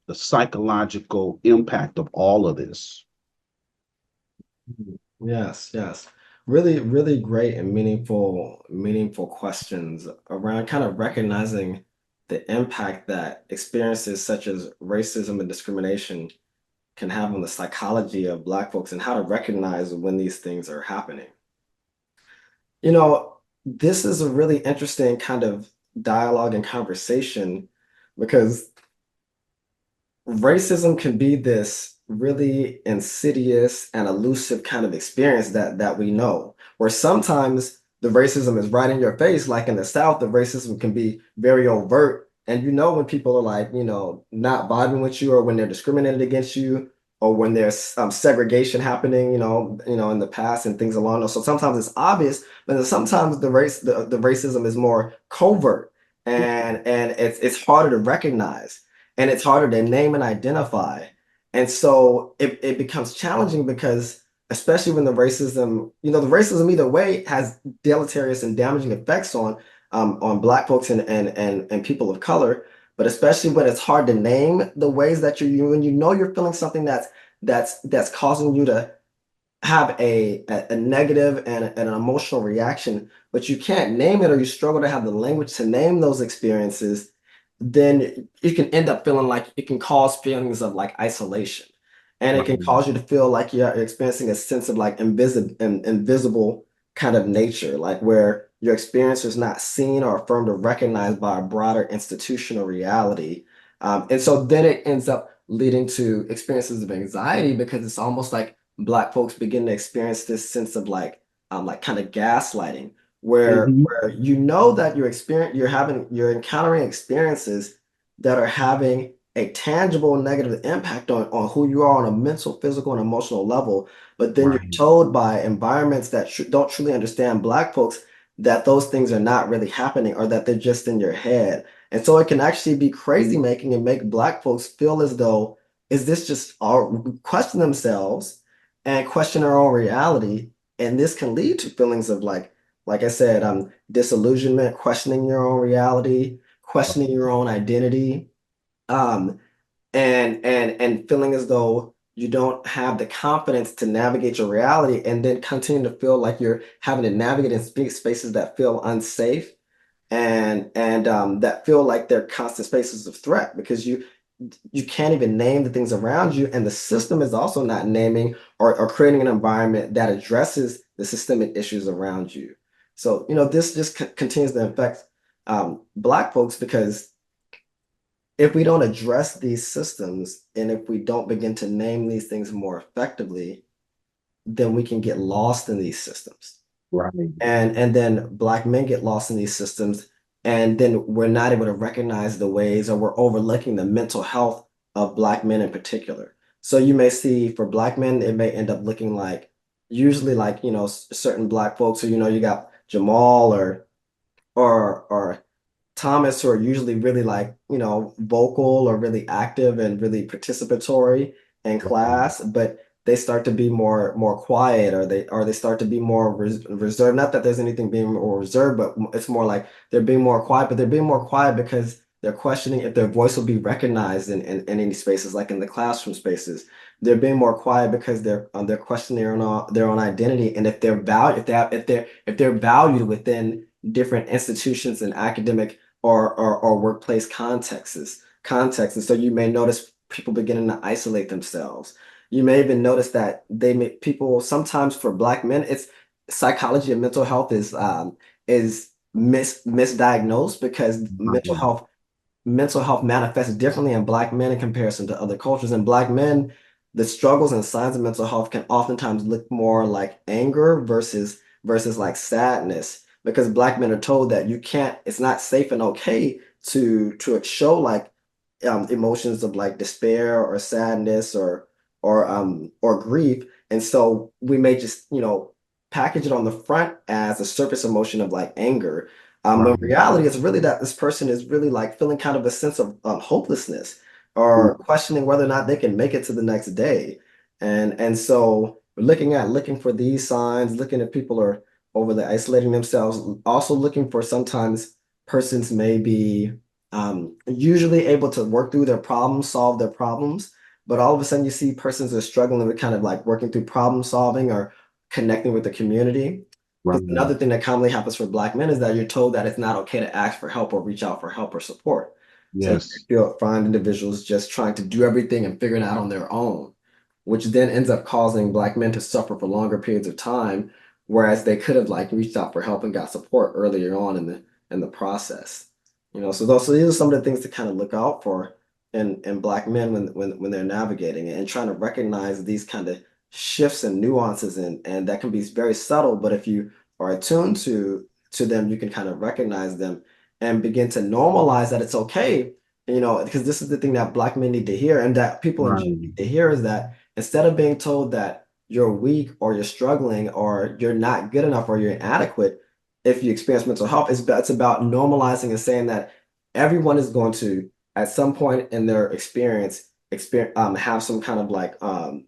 the psychological impact of all of this. Yes, yes. Really, really great and meaningful questions around kind of recognizing the impact that experiences such as racism and discrimination can have on the psychology of Black folks, and how to recognize when these things are happening. You know, this is a really interesting kind of dialogue and conversation, because racism can be this really insidious and elusive kind of experience that we know, where sometimes the racism is right in your face. Like in the South, the racism can be very overt, and you know when people are like, not vibing with you, or when they're discriminated against you, or when there's segregation happening, in the past and things along those. So sometimes it's obvious, but then sometimes the racism is more covert, and it's harder to recognize, and it's harder to name and identify. And so it becomes challenging, because especially when the racism either way has deleterious and damaging effects on Black folks and people of color, but especially when it's hard to name the ways that when you know you're feeling something that's causing you to have a negative and an emotional reaction, but you can't name it, or you struggle to have the language to name those experiences, then you can end up feeling like it can cause feelings of like isolation. And it can Right. cause you to feel like you're experiencing a sense of like invisible kind of nature, like where your experience is not seen or affirmed or recognized by a broader institutional reality. And so then it ends up leading to experiences of anxiety, because it's almost like Black folks begin to experience this sense of like kind of gaslighting, where Mhm. you know that you're encountering experiences that are having a tangible negative impact on who you are on a mental, physical, and emotional level. But then you're Right. told by environments that don't truly understand Black folks that those things are not really happening, or that they're just in your head. And so it can actually be crazy making, and make Black folks feel as though, is this just all, question themselves and question their own reality. And this can lead to feelings of like I said, disillusionment, questioning your own reality, questioning your own identity, um, and feeling as though you don't have the confidence to navigate your reality, and then continue to feel like you're having to navigate in spaces that feel unsafe, and that feel like they're constant spaces of threat, because you can't even name the things around you, and the system is also not naming or creating an environment that addresses the systemic issues around you. So this just continues to affect Black folks, because if we don't address these systems, and if we don't begin to name these things more effectively, then we can get lost in these systems. Right. And then black men get lost in these systems, and then we're not able to recognize the ways, or we're overlooking the mental health of black men in particular. So you may see for black men, it may end up looking like, usually like, certain black folks, or you got Jamal or Thomas, who are usually really like, vocal or really active and really participatory in Right. class, but they start to be more quiet, or they start to be more reserved. Not that there's anything being more reserved, but it's more like they're being more quiet, but they're being more quiet because they're questioning if their voice will be recognized in any spaces, like in the classroom spaces. They're being more quiet because they're questioning their own identity, and if they're valued, if they're valued within different institutions and academic or workplace contexts. And so you may notice people beginning to isolate themselves. You may even notice that people sometimes, for black men, it's psychology and mental health is misdiagnosed, because Right. mental health manifests differently in black men in comparison to other cultures. And black men, the struggles and signs of mental health can oftentimes look more like anger versus like sadness, because black men are told that you can't, it's not safe and okay to show like emotions of like despair or sadness or grief. And so we may just, package it on the front as a surface emotion of like anger. When Right. reality is really that this person is really like feeling kind of a sense of hopelessness, or questioning whether or not they can make it to the next day. And so we're looking for these signs, looking at people are overly isolating themselves, also looking for sometimes persons may be usually able to work through their problems, solve their problems, but all of a sudden you see persons are struggling with kind of like working through problem solving or connecting with the community. Because Right. another thing that commonly happens for black men is that you're told that it's not okay to ask for help or reach out for help or support. So you Yes. find individuals just trying to do everything and figuring it out on their own, which then ends up causing black men to suffer for longer periods of time, whereas they could have like reached out for help and got support earlier on in the process. So these are some of the things to kind of look out for in black men when they're navigating it, and trying to recognize these kind of shifts and nuances, and that can be very subtle, but if you are attuned to them, you can kind of recognize them and begin to normalize that it's okay. Because this is the thing that black men need to hear, and that people in general Right. need to hear, is that instead of being told that you're weak or you're struggling or you're not good enough or you're inadequate, if you experience mental health, it's about normalizing and saying that everyone is going to, at some point in their experience, have some kind of like,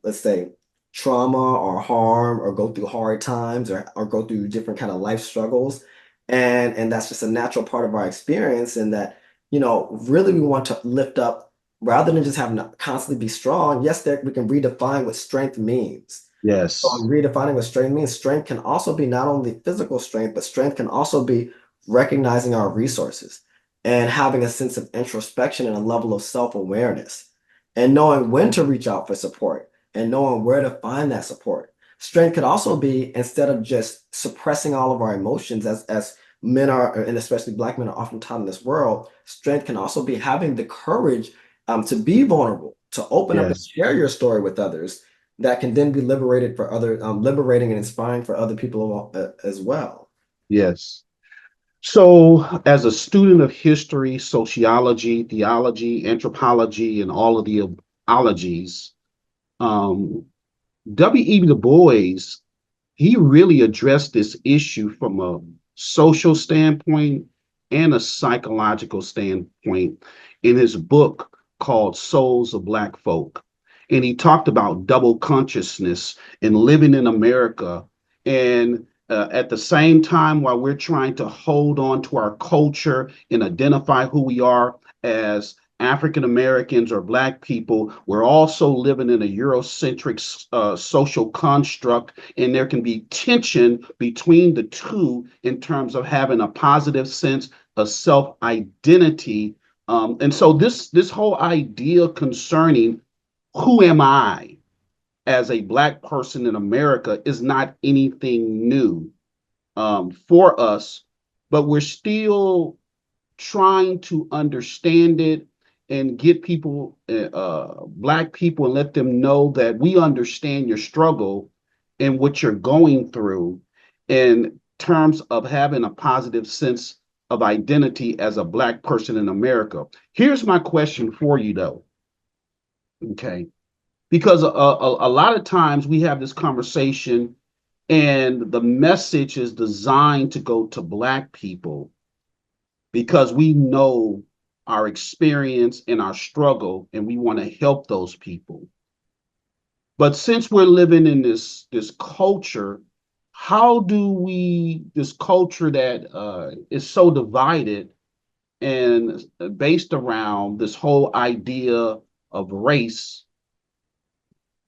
let's say, trauma or harm, or go through hard times, or go through different kind of life struggles. And that's just a natural part of our experience. And that, really we want to lift up, rather than just having to constantly be strong. Yes, there, we can redefine what strength means. So Yes. in redefining what strength means, strength can also be not only physical strength, but strength can also be recognizing our resources and having a sense of introspection and a level of self-awareness, and knowing when to reach out for support and knowing where to find that support. Strength could also be, instead of just suppressing all of our emotions, as men are, and especially black men are often taught in this world, strength can also be having the courage to be vulnerable, to open up and Yes. share your story with others, that can then be liberating and inspiring for other people as well. Yes. So, as a student of history, sociology, theology, anthropology, and all of the ologies, um, W.E. Du Bois, he really addressed this issue from a social standpoint and a psychological standpoint in his book called Souls of Black Folk. And he talked about double consciousness and living in America. And at the same time, while we're trying to hold on to our culture and identify who we are as African Americans or Black people, we're also living in a Eurocentric social construct, and there can be tension between the two in terms of having a positive sense of self identity. And so this whole idea concerning who am I as a Black person in America is not anything new for us, but we're still trying to understand it and get people, Black people, and let them know that we understand your struggle and what you're going through. in terms of having a positive sense of identity as a Black person in America. Here's my question for you, though. Okay. Because a lot of times we have this conversation and the message is designed to go to Black people because we know our experience and our struggle and we want to help those people. But since we're living in this culture, how do we this culture that is so divided and based around this whole idea of race?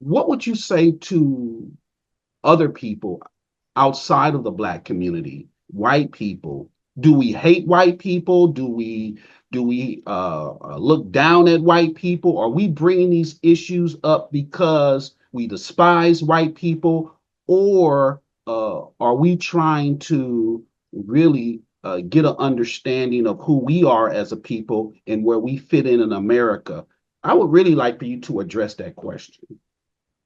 What would you say to other people outside of the Black community, white people? Do we hate white people? Do we look down at white people? Are we bringing these issues up because we despise white people, or are we trying to really get an understanding of who we are as a people and where we fit in America? I would really like for you to address that question.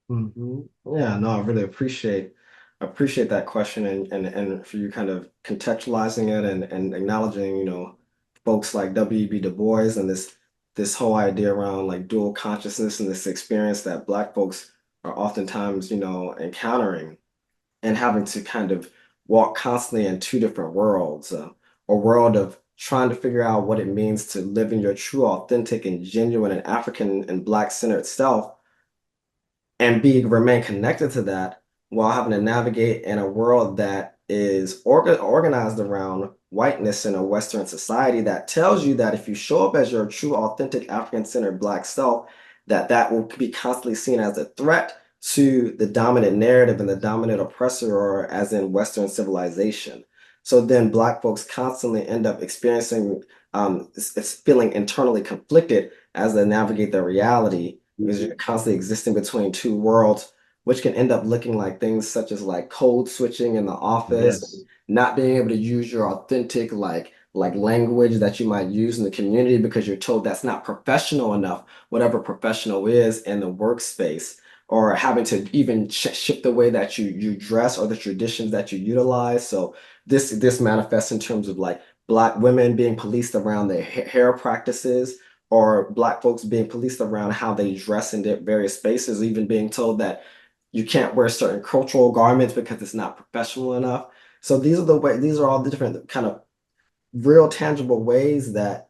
Hmm. Yeah, no, I really appreciate that question and for you kind of contextualizing it and acknowledging, folks like W.E.B. Du Bois and this whole idea around like dual consciousness and this experience that Black folks are oftentimes, encountering and having to kind of walk constantly in two different worlds, a world of trying to figure out what it means to live in your true, authentic, and genuine and African and Black centered self and be remain connected to that while having to navigate in a world that is organized around whiteness in a Western society that tells you that if you show up as your true, authentic, African-centered Black self, that will be constantly seen as a threat to the dominant narrative and the dominant oppressor, or as in Western civilization. So then Black folks constantly end up experiencing it's feeling internally conflicted as they navigate their reality because you're constantly existing between two worlds, which can end up looking like things such as like code switching in the office, Yes. not being able to use your authentic like language that you might use in the community because you're told that's not professional enough, whatever professional is in the workspace, or having to even shift the way that you dress or the traditions that you utilize. So this manifests in terms of like Black women being policed around their hair practices, or Black folks being policed around how they dress in their various spaces, even being told that you can't wear certain cultural garments because it's not professional enough. So these are all the different kind of real tangible ways that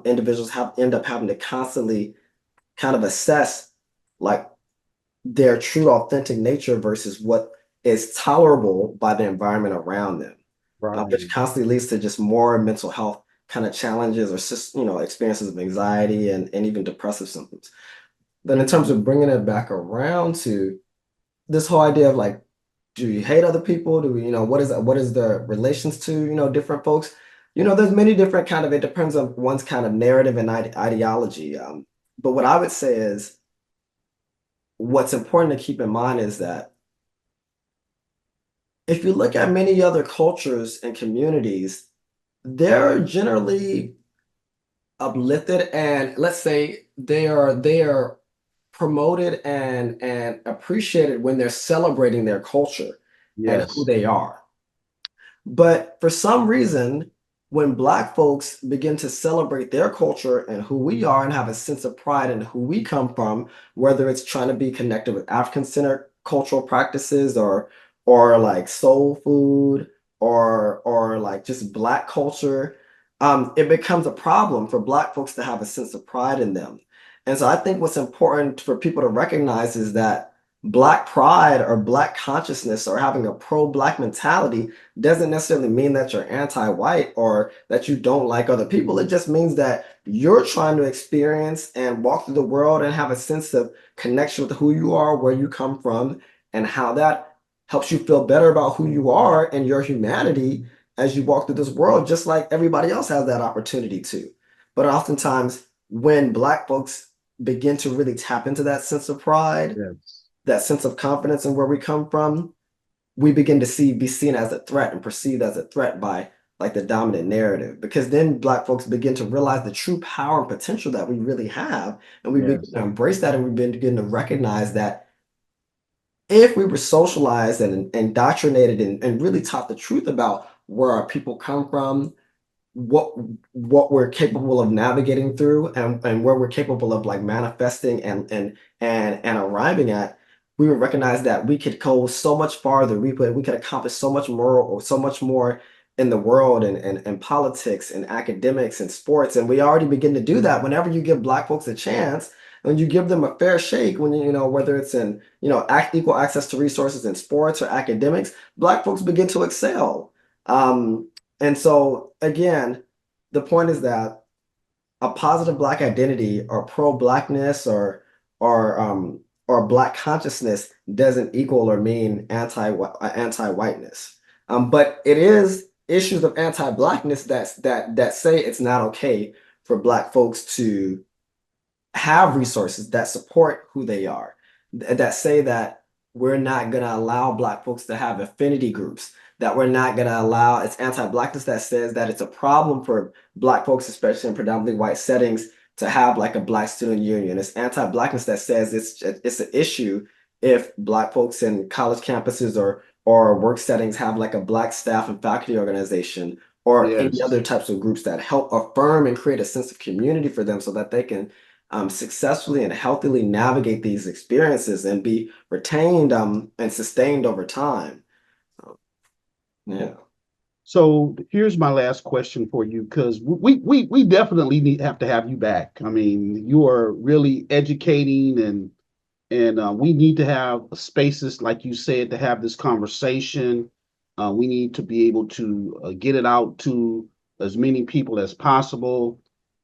individuals have end up having to constantly kind of assess like their true authentic nature versus what is tolerable by the environment around them, which Right. constantly leads to just more mental health kind of challenges or experiences of anxiety and even depressive symptoms. Then in terms of bringing it back around to this whole idea of like, do you hate other people? Do we, what is the relations to, different folks? There's many different kind of, it depends on one's kind of narrative and ideology. But what I would say is what's important to keep in mind is that if you look at many other cultures and communities, they're generally uplifted, and let's say they are promoted and appreciated when they're celebrating their culture and who Yes. they are. But for some reason, when Black folks begin to celebrate their culture and who we are and have a sense of pride in who we come from, whether it's trying to be connected with African-centered cultural practices or like soul food or like just Black culture, it becomes a problem for Black folks to have a sense of pride in them. And so I think what's important for people to recognize is that Black pride or Black consciousness or having a pro-Black mentality doesn't necessarily mean that you're anti-white or that you don't like other people. It just means that you're trying to experience and walk through the world and have a sense of connection with who you are, where you come from, and how that helps you feel better about who you are and your humanity as you walk through this world, just like everybody else has that opportunity to. But oftentimes, when Black folks begin to really tap into that sense of pride, Yes. that sense of confidence in where we come from, we begin to be seen as a threat and perceived as a threat by like the dominant narrative. Because then Black folks begin to realize the true power and potential that we really have, and we begin Yes. to embrace that, and we begin to recognize that if we were socialized and indoctrinated and really taught the truth about where our people come from, what what we're capable of navigating through and where we're capable of like manifesting and arriving at, we would recognize that we could go so much farther. We could accomplish so much more or so much more in the world and politics and academics and sports. And we already begin to do that whenever you give Black folks a chance, when you give them a fair shake, when you know whether it's in equal access to resources in sports or academics, Black folks begin to excel. And so again, the point is that a positive Black identity or pro-Blackness or or Black consciousness doesn't equal or mean anti-whiteness. But it is issues of anti-Blackness that say it's not okay for Black folks to have resources that support who they are, that say that we're not going to allow Black folks to have affinity groups, that we're not going to allow, it's anti-Blackness that says that it's a problem for Black folks, especially in predominantly white settings, to have like a Black student union. It's anti-Blackness that says it's an issue if Black folks in college campuses or work settings have like a Black staff and faculty organization or any Yes. other types of groups that help affirm and create a sense of community for them so that they can successfully and healthily navigate these experiences and be retained and sustained over time. Um, yeah. So here's my last question for you, because we definitely have to have you back. I mean, you are really educating, and we need to have spaces, like you said, to have this conversation. We need to be able to get it out to as many people as possible.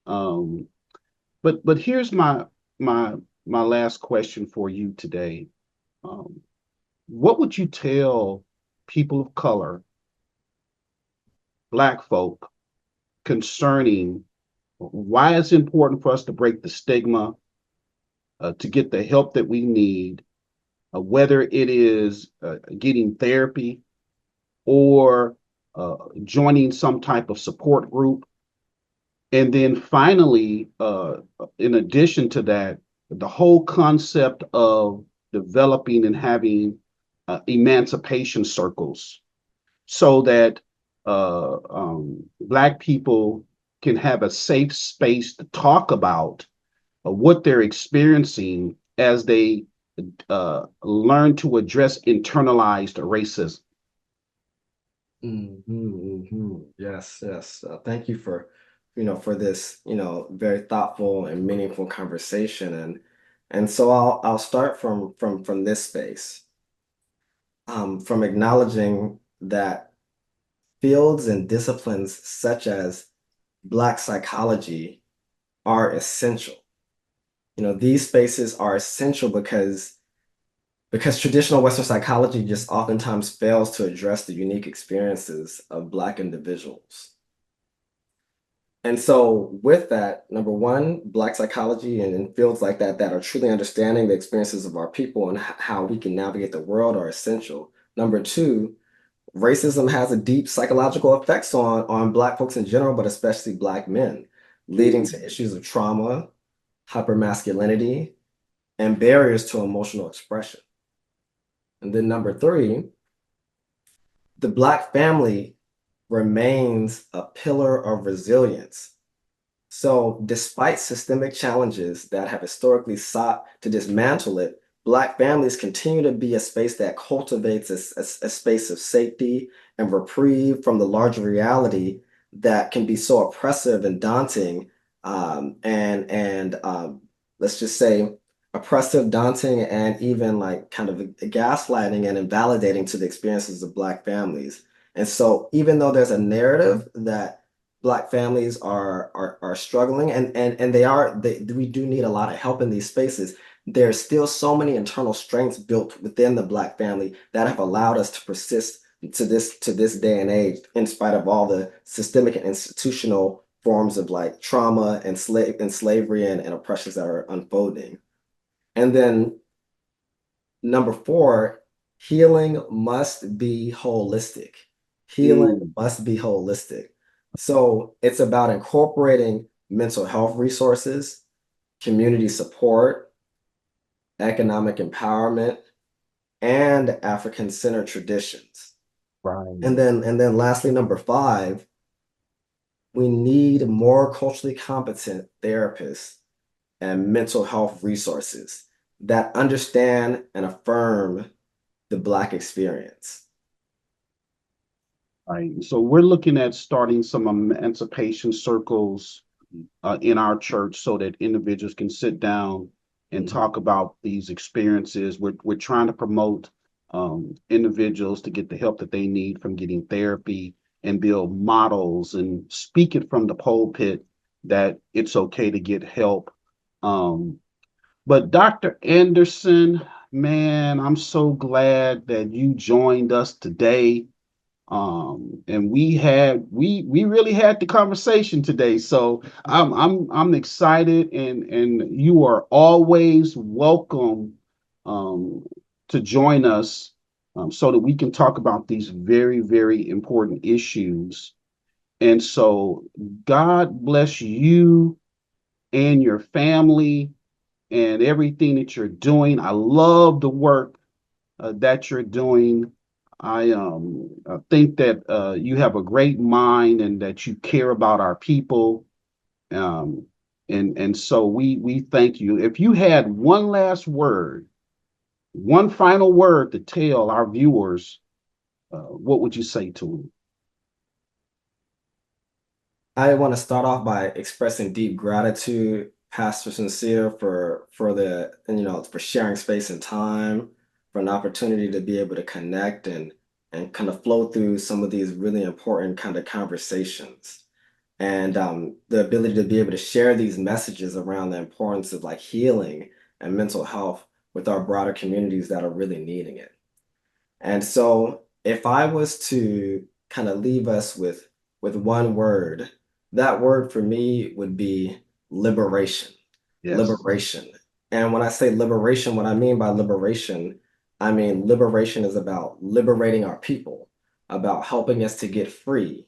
Um, but here's my my last question for you today. Um, what would you tell people of color, Black folk, concerning why it's important for us to break the stigma, to get the help that we need, whether it is getting therapy or joining some type of support group. And then finally, in addition to that, the whole concept of developing and having emancipation circles so that Black people can have a safe space to talk about what they're experiencing as they learn to address internalized racism. Yes, yes. Thank you for, for this, very thoughtful and meaningful conversation. And so I'll start from this space, from acknowledging that fields and disciplines such as Black psychology are essential. These spaces are essential because traditional Western psychology just oftentimes fails to address the unique experiences of Black individuals. And so, with that, number one, Black psychology and fields like that are truly understanding the experiences of our people and how we can navigate the world are essential. Number two, racism has a deep psychological effects on Black folks in general, but especially Black men, leading Mm, to issues of trauma, hypermasculinity, and barriers to emotional expression. And then number three, the Black family remains a pillar of resilience. So, despite systemic challenges that have historically sought to dismantle it, Black families continue to be a space that cultivates a space of safety and reprieve from the larger reality that can be so oppressive and daunting, and let's just say oppressive, daunting, and even like kind of gaslighting and invalidating to the experiences of Black families. And so, even though there's a narrative that Black families are struggling and we do need a lot of help in these spaces, there's still so many internal strengths built within the Black family that have allowed us to persist to this day and age, in spite of all the systemic and institutional forms of like trauma and slavery and oppressions that are unfolding. And then number four, healing must be holistic. Healing mm, must be holistic. So it's about incorporating mental health resources, community support, economic empowerment, and African-centered traditions. Right. And then lastly, number five, we need more culturally competent therapists and mental health resources that understand and affirm the Black experience. Right. So we're looking at starting some emancipation circles in our church so that individuals can sit down and Mhm. talk about these experiences. We're trying to promote individuals to get the help that they need from getting therapy and build models and speak it from the pulpit that it's okay to get help. Um, but Dr. Anderson, man, I'm so glad that you joined us today. And we really had the conversation today. So I'm excited, and you are always welcome um, to join us so that we can talk about these very important issues. And so God bless you and your family and everything that you're doing. I love the work that you're doing. I think that you have a great mind and that you care about our people. Um, and so we thank you. If you had one last word, one final word to tell our viewers, what would you say to them? I want to start off by expressing deep gratitude, Pastor Sincere, for the for sharing space and time, for an opportunity to be able to connect and kind of flow through some of these really important kind of conversations. And the ability to be able to share these messages around the importance of like healing and mental health with our broader communities that are really needing it. And so if I was to kind of leave us with one word, that word for me would be liberation. Yes. Liberation. And when I say liberation, what I mean by liberation, I mean liberation is about liberating our people, about helping us to get free,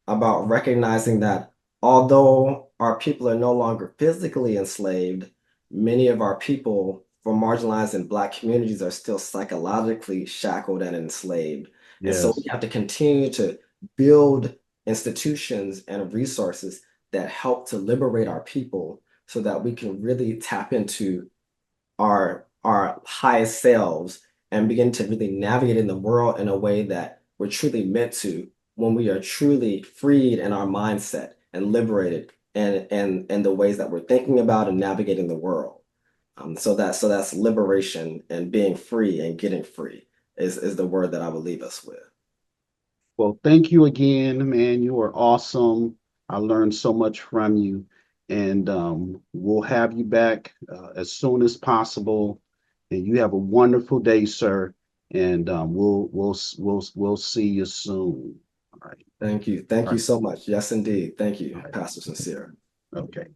about recognizing that although our people are no longer physically enslaved, many of our people from marginalized and Black communities are still psychologically shackled and enslaved. And so we Yes. have to continue to build institutions and resources that help to liberate our people so that we can really tap into our highest selves and begin to really navigate in the world in a way that we're truly meant to when we are truly freed in our mindset and liberated and the ways that we're thinking about and navigating the world. So that's liberation and being free and getting free is the word that I will leave us with. Well, thank you again, man. You are awesome. I learned so much from you, and we'll have you back as soon as possible. And you have a wonderful day, sir. And we'll see you soon. All right. Thank you. All Thank you right. so much. Yes, indeed. Thank you, All right. Pastor Sincere. Okay.